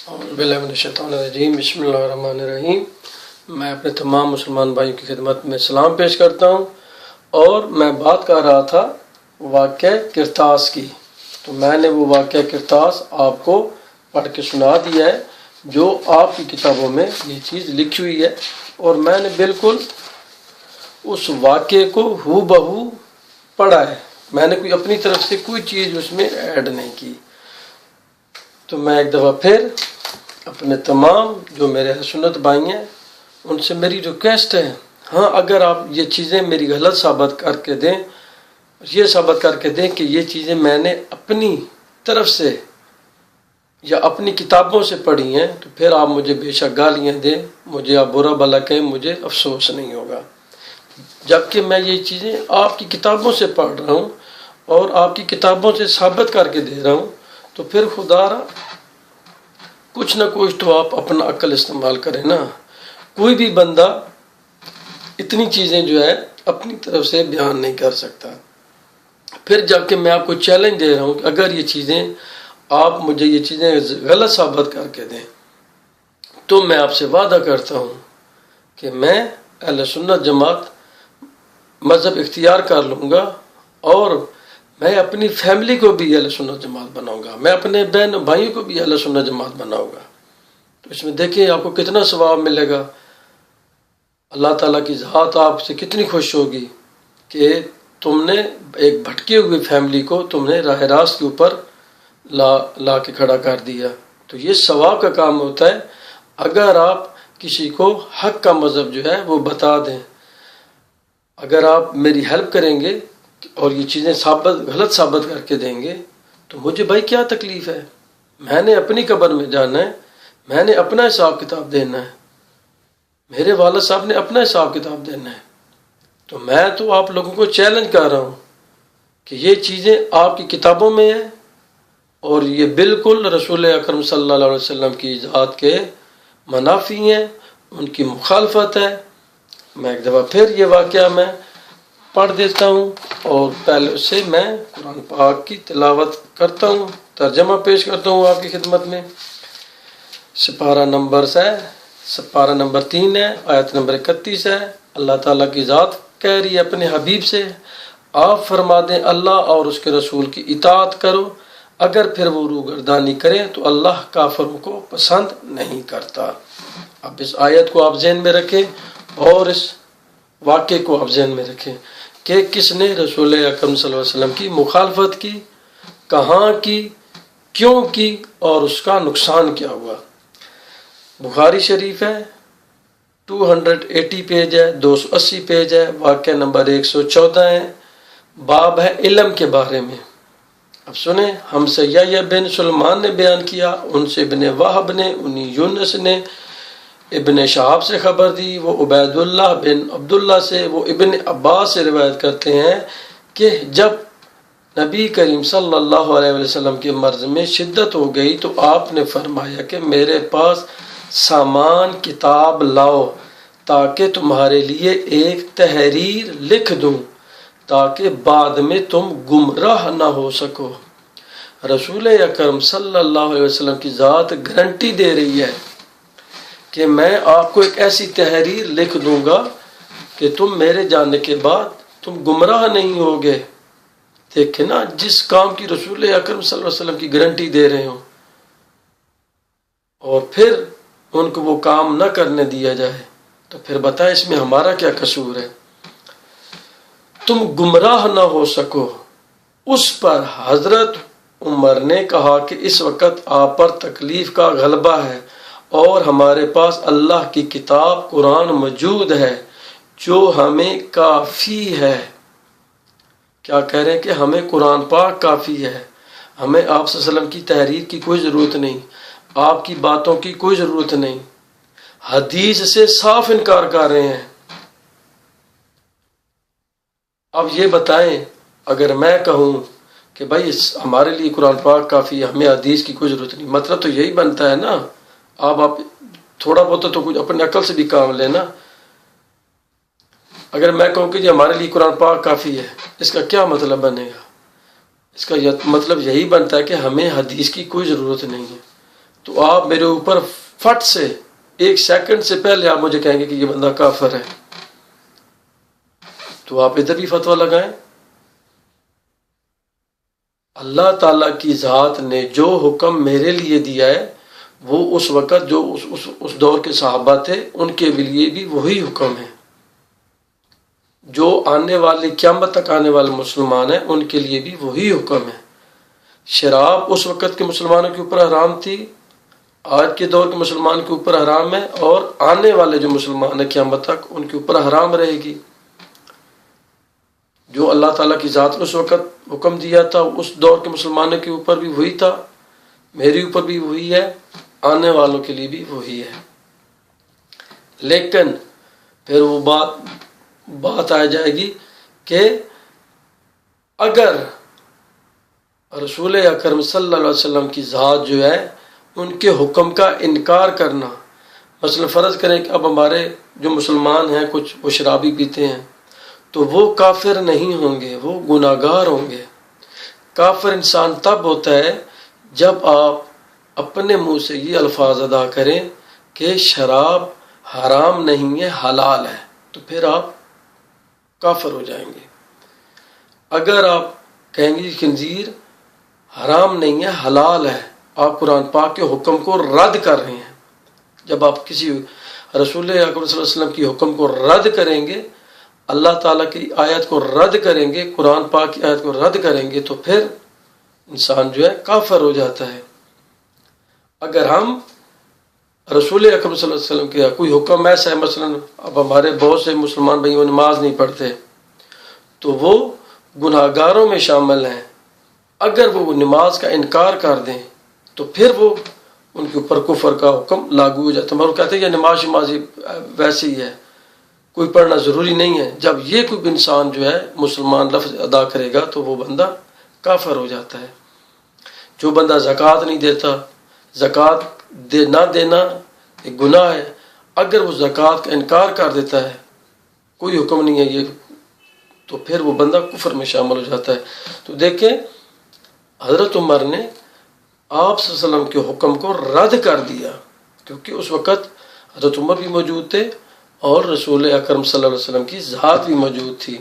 اعوذ باللہ من الشیطان الرجیم، بسم اللہ الرحمن الرحیم۔ میں اپنے تمام مسلمان بھائیوں کی خدمت میں سلام پیش کرتا ہوں، اور میں بات کر رہا تھا واقعہ کرتاس کی۔ تو میں نے وہ واقعہ کرتاس آپ کو پڑھ کے سنا دیا ہے، جو آپ کی کتابوں میں یہ چیز لکھی ہوئی ہے، اور میں نے بالکل اس واقعے کو ہو بہو پڑھا ہے۔ میں نے کوئی اپنی طرف سے کوئی چیز اس میں ایڈ نہیں کی۔ تو میں ایک دفعہ پھر اپنے تمام جو میرے سنت بھائی ہیں ان سے میری ریکویسٹ ہے، ہاں اگر آپ یہ چیزیں میری غلط ثابت کر کے دیں، یہ ثابت کر کے دیں کہ یہ چیزیں میں نے اپنی طرف سے یا اپنی کتابوں سے پڑھی ہیں، تو پھر آپ مجھے بے شک گالیاں دیں، مجھے آپ برا بھلا کہیں، مجھے افسوس نہیں ہوگا۔ جبکہ میں یہ چیزیں آپ کی کتابوں سے پڑھ رہا ہوں اور آپ کی کتابوں سے ثابت کر کے دے رہا ہوں، تو پھر خدا را کچھ نہ کچھ تو آپ اپنا عقل استعمال کریں نا۔ کوئی بھی بندہ اتنی چیزیں جو ہے اپنی طرف سے بیان نہیں کر سکتا۔ پھر جب کہ میں آپ کو چیلنج دے رہا ہوں کہ اگر یہ چیزیں آپ مجھے یہ چیزیں غلط ثابت کر کے دیں، تو میں آپ سے وعدہ کرتا ہوں کہ میں اہل سنت جماعت مذہب اختیار کر لوں گا، اور میں اپنی فیملی کو بھی اہل سنت جماعت بناؤں گا، میں اپنے بہن بھائیوں کو بھی اہل سنت جماعت بناؤں گا۔ تو اس میں دیکھیں آپ کو کتنا ثواب ملے گا، اللہ تعالیٰ کی ذات آپ سے کتنی خوش ہوگی کہ تم نے ایک بھٹکے ہوئے فیملی کو تم نے راہ راست کے اوپر لا کے کھڑا کر دیا۔ تو یہ ثواب کا کام ہوتا ہے اگر آپ کسی کو حق کا مذہب جو ہے وہ بتا دیں۔ اگر آپ میری ہیلپ کریں گے اور یہ چیزیں غلط ثابت کر کے دیں گے، تو مجھے بھائی کیا تکلیف ہے؟ میں نے اپنی قبر میں جانا ہے، میں نے اپنا حساب کتاب دینا ہے، میرے والد صاحب نے اپنا حساب کتاب دینا ہے۔ تو میں تو آپ لوگوں کو چیلنج کر رہا ہوں کہ یہ چیزیں آپ کی کتابوں میں ہیں، اور یہ بالکل رسول اکرم صلی اللہ علیہ وسلم کی ذات کے منافی ہیں، ان کی مخالفت ہے۔ میں ایک دفعہ پھر یہ واقعہ میں پڑھ دیتا ہوں، اور پہلے سے میں قرآن پاک کی تلاوت کرتا ہوں، ترجمہ پیش کرتا ہوں آپ کی خدمت میں۔ سپارہ نمبر 3 ہے، آیت نمبر 31 ہے۔ اللہ تعالیٰ کی ذات کہہ رہی ہے اپنے حبیب سے، آپ فرما دیں اللہ اور اس کے رسول کی اطاعت کرو، اگر پھر وہ روگردانی کریں تو اللہ کافروں کو پسند نہیں کرتا۔ اب اس آیت کو آپ ذہن میں رکھیں، اور اس واقعے کو آپ ذہن میں رکھیں کہ کس نے رسول اکرم صلی اللہ علیہ وسلم کی مخالفت کی، کہاں کی، کیوں کی، اور اس کا نقصان کیا ہوا۔ بخاری شریف ہے، 280 پیج ہے، 280 پیج ہے، واقعہ نمبر 114 ہے، باب ہے علم کے بارے میں۔ اب سنیں، ہم سے یحییٰ بن سلمان نے بیان کیا، ان سے ابن وہب نے، انہی یونس نے ابن شہاب سے خبر دی، وہ عبید اللہ بن عبداللہ سے، وہ ابن عباس سے روایت کرتے ہیں کہ جب نبی کریم صلی اللہ علیہ وسلم کے مرض میں شدت ہو گئی تو آپ نے فرمایا کہ میرے پاس سامان کتاب لاؤ تاکہ تمہارے لیے ایک تحریر لکھ دوں تاکہ بعد میں تم گمراہ نہ ہو سکو۔ رسول اکرم صلی اللہ علیہ وسلم کی ذات گارنٹی دے رہی ہے کہ میں آپ کو ایک ایسی تحریر لکھ دوں گا کہ تم میرے جانے کے بعد تم گمراہ نہیں ہوگے۔ دیکھیں نا، جس کام کی رسول اکرم صلی اللہ علیہ وسلم کی گارنٹی دے رہے ہوں، اور پھر ان کو وہ کام نہ کرنے دیا جائے، تو پھر بتائیں اس میں ہمارا کیا قصور ہے؟ تم گمراہ نہ ہو سکو۔ اس پر حضرت عمر نے کہا کہ اس وقت آپ پر تکلیف کا غلبہ ہے، اور ہمارے پاس اللہ کی کتاب قرآن موجود ہے جو ہمیں کافی ہے۔ کیا کہہ رہے ہیں کہ ہمیں قرآن پاک کافی ہے، ہمیں آپ صلی اللہ علیہ وسلم کی تحریر کی کوئی ضرورت نہیں، آپ کی باتوں کی کوئی ضرورت نہیں۔ حدیث سے صاف انکار کر رہے ہیں۔ اب یہ بتائیں، اگر میں کہوں کہ بھائی ہمارے لیے قرآن پاک کافی ہے، ہمیں حدیث کی کوئی ضرورت نہیں، مطلب تو یہی بنتا ہے نا، آپ تھوڑا بہت تو کچھ اپنے عقل سے بھی کام لینا۔ اگر میں کہوں کہ جی ہمارے لیے قرآن پاک کافی ہے، اس کا کیا مطلب بنے گا؟ اس کا مطلب یہی بنتا ہے کہ ہمیں حدیث کی کوئی ضرورت نہیں ہے۔ تو آپ میرے اوپر فٹ سے 1 سیکنڈ سے پہلے آپ مجھے کہیں گے کہ یہ بندہ کافر ہے، تو آپ ادھر بھی فتویٰ لگائیں۔ اللہ تعالیٰ کی ذات نے جو حکم میرے لیے دیا ہے وہ اس وقت جو اس دور کے صحابہ تھے ان کے لیے بھی وہی حکم ہے، جو آنے والے قیامت تک آنے والے مسلمان ہیں ان کے لیے بھی وہی حکم ہے۔ شراب اس وقت کے مسلمانوں کے اوپر حرام تھی، آج کے دور کے مسلمان کے اوپر حرام ہے، اور آنے والے جو مسلمان ہیں قیامت تک ان کے اوپر حرام رہے گی۔ جو اللہ تعالیٰ کی ذات نے اس وقت حکم دیا تھا اس دور کے مسلمانوں کے اوپر بھی وہی تھا، میرے اوپر بھی وہی ہے، آنے والوں کے لیے بھی وہی ہے۔ لیکن پھر وہ بات آ جائے گی کہ اگر رسول اکرم صلی اللہ علیہ وسلم کی ذات جو ہے ان کے حکم کا انکار کرنا، مثلا فرض کریں کہ اب ہمارے جو مسلمان ہیں کچھ وہ شرابی پیتے ہیں تو وہ کافر نہیں ہوں گے، وہ گناہگار ہوں گے۔ کافر انسان تب ہوتا ہے جب آپ اپنے منہ سے یہ الفاظ ادا کریں کہ شراب حرام نہیں ہے حلال ہے، تو پھر آپ کافر ہو جائیں گے۔ اگر آپ کہیں گے خنزیر حرام نہیں ہے حلال ہے، آپ قرآن پاک کے حکم کو رد کر رہے ہیں۔ جب آپ کسی رسول اکرم صلی اللہ علیہ وسلم کی حکم کو رد کریں گے، اللہ تعالیٰ کی آیت کو رد کریں گے، قرآن پاک کی آیت کو رد کریں گے، تو پھر انسان جو ہے کافر ہو جاتا ہے۔ اگر ہم رسول اکرم صلی اللہ علیہ وسلم کا کوئی حکم ایسا ہے، مثلا اب ہمارے بہت سے مسلمان بھائی نماز نہیں پڑھتے تو وہ گناہگاروں میں شامل ہیں، اگر وہ نماز کا انکار کر دیں تو پھر وہ ان کے اوپر کفر کا حکم لاگو ہو جاتا ہے۔ مگر کہتے ہیں یہ نماز ویسے ہی ہے، کوئی پڑھنا ضروری نہیں ہے۔ جب یہ کوئی انسان جو ہے مسلمان لفظ ادا کرے گا تو وہ بندہ کافر ہو جاتا ہے۔ جو بندہ زکوٰۃ نہیں دیتا، زکوٰۃ نہ دینا ایک گناہ ہے، اگر وہ زکوٰۃ کا انکار کر دیتا ہے، کوئی حکم نہیں ہے یہ، تو پھر وہ بندہ کفر میں شامل ہو جاتا ہے۔ تو دیکھیں حضرت عمر نے آپ صلی اللہ علیہ وسلم کے حکم کو رد کر دیا، کیونکہ اس وقت حضرت عمر بھی موجود تھے اور رسول اکرم صلی اللہ علیہ وسلم کی ذات بھی موجود تھی۔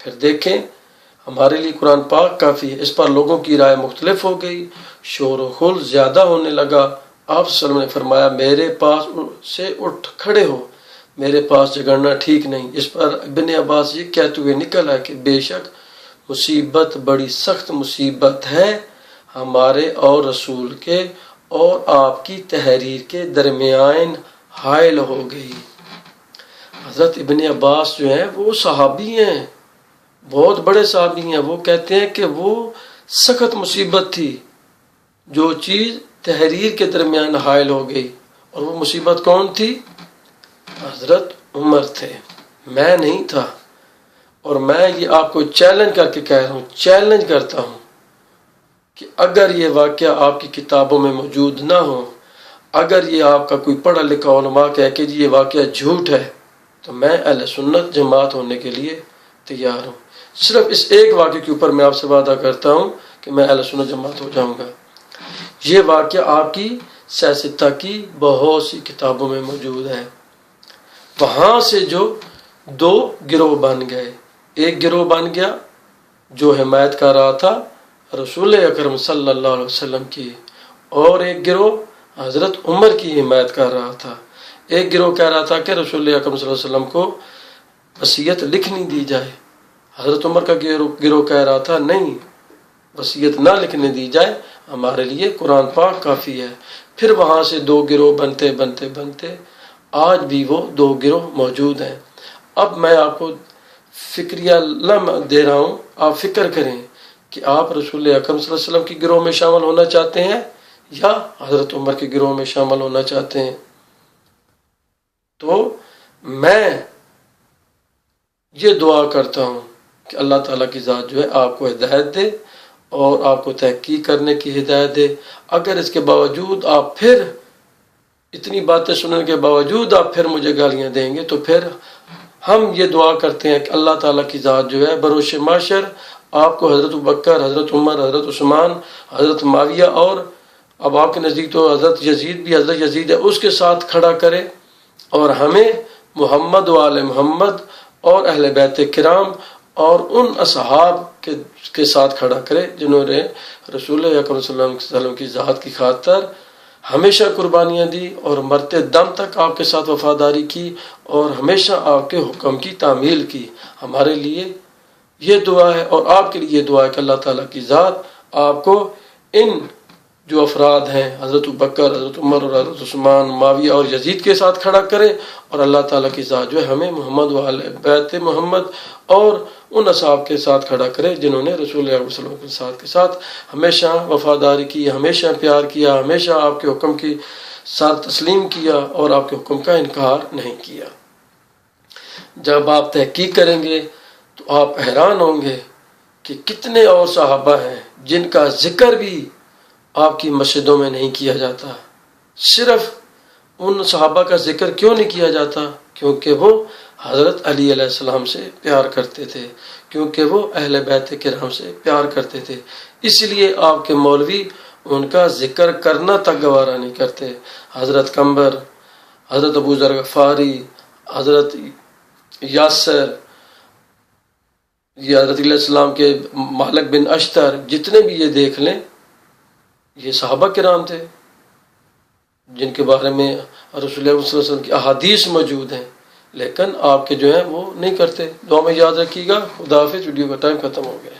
پھر دیکھیں ہمارے لیے قرآن پاک کافی ہے، اس پر لوگوں کی رائے مختلف ہو گئی، شور و خل زیادہ ہونے لگا۔ آپ صلی اللہ علیہ وسلم نے فرمایا میرے پاس سے اٹھ کھڑے ہو، میرے پاس جگڑنا ٹھیک نہیں۔ اس پر ابن عباس یہ کہتے ہوئے نکل ہے کہ بے شک مصیبت بڑی سخت مصیبت ہے ہمارے اور رسول کے اور آپ کی تحریر کے درمیان حائل ہو گئی۔ حضرت ابن عباس جو ہیں وہ صحابی ہیں، بہت بڑے صحابی ہیں، وہ کہتے ہیں کہ وہ سخت مصیبت تھی جو چیز تحریر کے درمیان حائل ہو گئی، اور وہ مصیبت کون تھی؟ حضرت عمر تھے، میں نہیں تھا۔ اور میں یہ آپ کو چیلنج کر کے کہہ رہا ہوں، چیلنج کرتا ہوں کہ اگر یہ واقعہ آپ کی کتابوں میں موجود نہ ہو، اگر یہ آپ کا کوئی پڑھا لکھا علماء کہے کہ یہ واقعہ جھوٹ ہے، تو میں اہل سنت جماعت ہونے کے لیے تیار ہوں۔ صرف اس ایک واقعے کے اوپر میں آپ سے وعدہ کرتا ہوں کہ میں اہل سنت جماعت ہو جاؤں گا۔ یہ واقعہ آپ کی سیاستہ کی بہت سی کتابوں میں موجود ہے۔ وہاں سے جو 2 گروہ بن گئے، ایک گروہ بن گیا جو حمایت کر رہا تھا رسول اکرم صلی اللہ علیہ وسلم کی، اور ایک گروہ حضرت عمر کی حمایت کر رہا تھا۔ ایک گروہ کہہ رہا تھا کہ رسول اکرم صلی اللہ علیہ وسلم کو وصیت لکھنی دی جائے، حضرت عمر کا گروہ کہہ رہا تھا نہیں، وصیت نہ لکھنے دی جائے، ہمارے لیے قرآن پاک کافی ہے۔ پھر وہاں سے 2 گروہ بنتے بنتے بنتے آج بھی وہ 2 گروہ موجود ہیں۔ اب میں آپ کو فکریہ لمحہ دے رہا ہوں، آپ فکر کریں کہ آپ رسول اکرم صلی اللہ علیہ وسلم کی گروہ میں شامل ہونا چاہتے ہیں یا حضرت عمر کے گروہ میں شامل ہونا چاہتے ہیں۔ تو میں یہ دعا کرتا ہوں کہ اللہ تعالیٰ کی ذات جو ہے آپ کو ہدایت دے اور آپ کو تحقیق کرنے کی ہدایت دے۔ اگر اس کے باوجود آپ پھر اتنی باتیں سننے کے باوجود آپ پھر مجھے گالیاں دیں گے، تو پھر ہم یہ دعا کرتے ہیں کہ اللہ تعالیٰ کی ذات جو ہے بروز معاشر آپ کو حضرت ابوبکر، حضرت عمر، حضرت عثمان، حضرت معاویہ اور اب آپ کے نزدیک تو حضرت یزید ہے، اس کے ساتھ کھڑا کرے، اور ہمیں محمد و آل محمد اور اہل بیت کرام اور ان اصحاب کے ساتھ کھڑا کرے جنہوں نے رسول اکرم صلی اللہ علیہ وسلم کی ذات کی خاطر ہمیشہ قربانیاں دی اور مرتے دم تک آپ کے ساتھ وفاداری کی اور ہمیشہ آپ کے حکم کی تعمیل کی۔ ہمارے لیے یہ دعا ہے اور آپ کے لیے یہ دعا ہے کہ اللہ تعالیٰ کی ذات آپ کو ان جو افراد ہیں حضرت ابوبکر، حضرت عمر اور حضرت عثمان، معاویہ اور یزید کے ساتھ کھڑا کرے، اور اللہ تعالیٰ کی ذات جو ہے ہمیں محمد و آل بیت محمد اور ان اصحاب کے ساتھ کھڑا کرے جنہوں نے رسول اللہ صلی اللہ علیہ وسلم کے ساتھ ہمیشہ وفاداری کی، ہمیشہ پیار کیا، ہمیشہ آپ کے حکم کی ساتھ تسلیم کیا اور آپ کے حکم کا انکار نہیں کیا۔ جب آپ تحقیق کریں گے تو آپ حیران ہوں گے کہ کتنے اور صحابہ ہیں جن کا ذکر بھی آپ کی مسجدوں میں نہیں کیا جاتا۔ صرف ان صحابہ کا ذکر کیوں نہیں کیا جاتا؟ کیونکہ وہ حضرت علی علیہ السلام سے پیار کرتے تھے، کیونکہ وہ اہل بیت کرام سے پیار کرتے تھے، اس لیے آپ کے مولوی ان کا ذکر کرنا تک گوارا نہیں کرتے۔ حضرت قمبر، حضرت ابو ذر غفاری، حضرت یاسر، یہ حضرت علیہ السلام کے مالک بن اشتر، جتنے بھی یہ دیکھ لیں یہ صحابہ کرام تھے جن کے بارے میں رسول اللہ صلی اللہ علیہ وسلم کی احادیث موجود ہیں، لیکن آپ کے جو ہیں وہ نہیں کرتے۔ دعا میں یاد رکھیے گا۔ خدا حافظ۔ ویڈیو کا ٹائم ختم ہو گیا۔